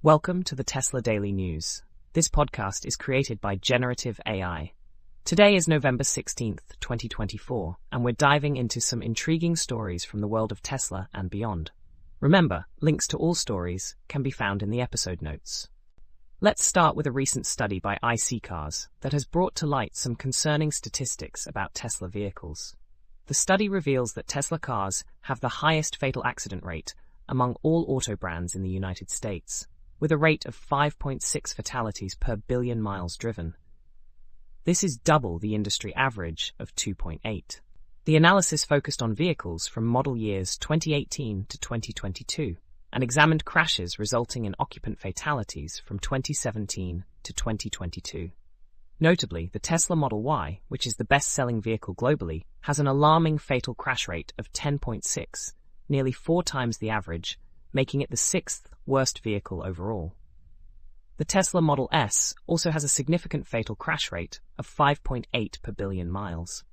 Welcome to the Tesla Daily News. This podcast is created by Generative AI. Today is November 16th, 2024, and we're diving into some intriguing stories from the world of Tesla and beyond. Remember, links to all stories can be found in the episode notes. Let's start with a recent study by iSeeCars that has brought to light some concerning statistics about Tesla vehicles. The study reveals that Tesla cars have the highest fatal accident rate among all auto brands in the United States, with a rate of 5.6 fatalities per billion miles driven. This is double the industry average of 2.8. The analysis focused on vehicles from model years 2018 to 2022 and examined crashes resulting in occupant fatalities from 2017 to 2022. Notably, the Tesla Model Y, which is the best-selling vehicle globally, has an alarming fatal crash rate of 10.6, nearly 4 times the average, making it the 6th worst vehicle overall. The Tesla Model S also has a significant fatal crash rate of 5.8 per billion miles.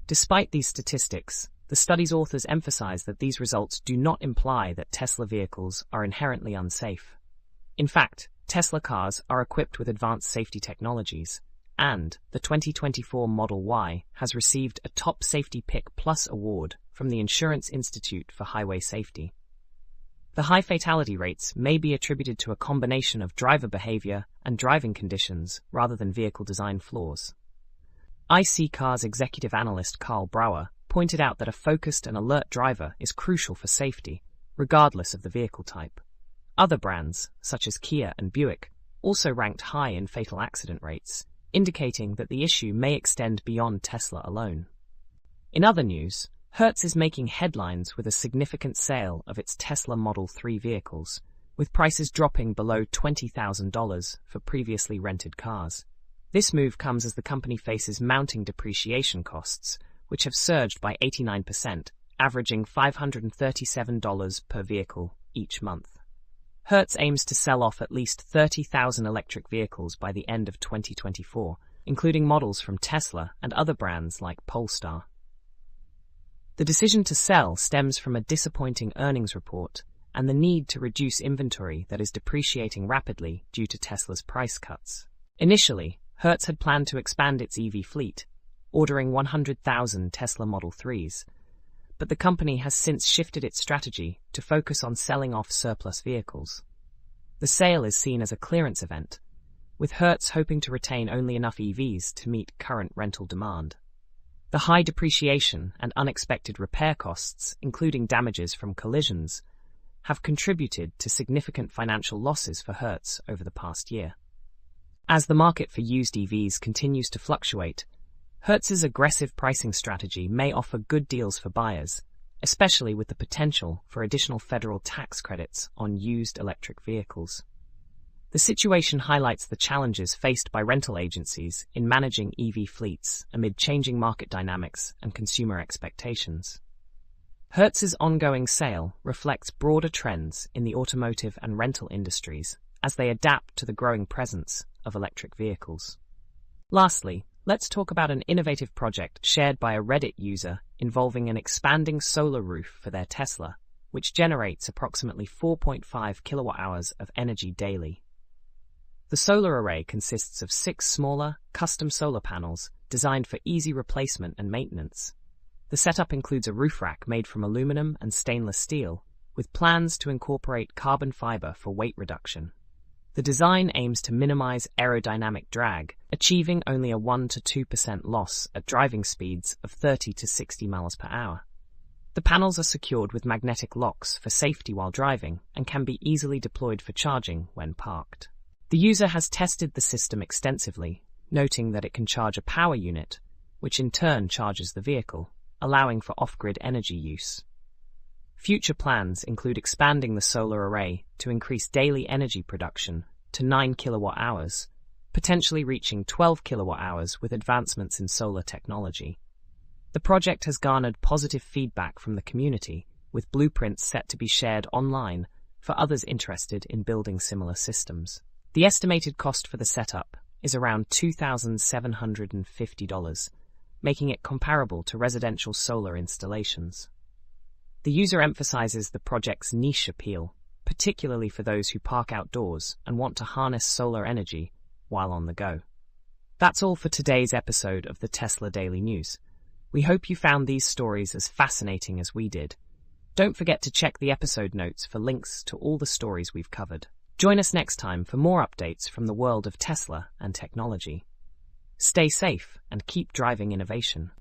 Despite these statistics, the study's authors emphasize that these results do not imply that Tesla vehicles are inherently unsafe. In fact, Tesla cars are equipped with advanced safety technologies, and the 2024 Model Y has received a Top Safety Pick Plus award from the Insurance Institute for Highway Safety. The high fatality rates may be attributed to a combination of driver behavior and driving conditions rather than vehicle design flaws. iSeeCars executive analyst Carl Brower pointed out that a focused and alert driver is crucial for safety, regardless of the vehicle type. Other brands, such as Kia and Buick, also ranked high in fatal accident rates, indicating that the issue may extend beyond Tesla alone. In other news, Hertz is making headlines with a significant sale of its Tesla Model 3 vehicles, with prices dropping below $20,000 for previously rented cars. This move comes as the company faces mounting depreciation costs, which have surged by 89%, averaging $537 per vehicle each month. Hertz aims to sell off at least 30,000 electric vehicles by the end of 2024, including models from Tesla and other brands like Polestar. The decision to sell stems from a disappointing earnings report and the need to reduce inventory that is depreciating rapidly due to Tesla's price cuts. Initially, Hertz had planned to expand its EV fleet, ordering 100,000 Tesla Model 3s, but the company has since shifted its strategy to focus on selling off surplus vehicles. The sale is seen as a clearance event, with Hertz hoping to retain only enough EVs to meet current rental demand. The high depreciation and unexpected repair costs, including damages from collisions, have contributed to significant financial losses for Hertz over the past year. As the market for used EVs continues to fluctuate, Hertz's aggressive pricing strategy may offer good deals for buyers, especially with the potential for additional federal tax credits on used electric vehicles. The situation highlights the challenges faced by rental agencies in managing EV fleets amid changing market dynamics and consumer expectations. Hertz's ongoing sale reflects broader trends in the automotive and rental industries as they adapt to the growing presence of electric vehicles. Lastly, let's talk about an innovative project shared by a Reddit user involving an expanding solar roof for their Tesla, which generates approximately 4.5 kilowatt-hours of energy daily. The solar array consists of 6 smaller, custom solar panels designed for easy replacement and maintenance. The setup includes a roof rack made from aluminum and stainless steel, with plans to incorporate carbon fiber for weight reduction. The design aims to minimize aerodynamic drag, achieving only a 1 to 2% loss at driving speeds of 30 to 60 miles per hour. The panels are secured with magnetic locks for safety while driving and can be easily deployed for charging when parked. The user has tested the system extensively, noting that it can charge a power unit, which in turn charges the vehicle, allowing for off-grid energy use. Future plans include expanding the solar array to increase daily energy production to 9 kilowatt-hours, potentially reaching 12 kilowatt-hours with advancements in solar technology. The project has garnered positive feedback from the community, with blueprints set to be shared online for others interested in building similar systems. The estimated cost for the setup is around $2,750, making it comparable to residential solar installations. The user emphasizes the project's niche appeal, particularly for those who park outdoors and want to harness solar energy while on the go. That's all for today's episode of the Tesla Daily News. We hope you found these stories as fascinating as we did. Don't forget to check the episode notes for links to all the stories we've covered. Join us next time for more updates from the world of Tesla and technology. Stay safe and keep driving innovation.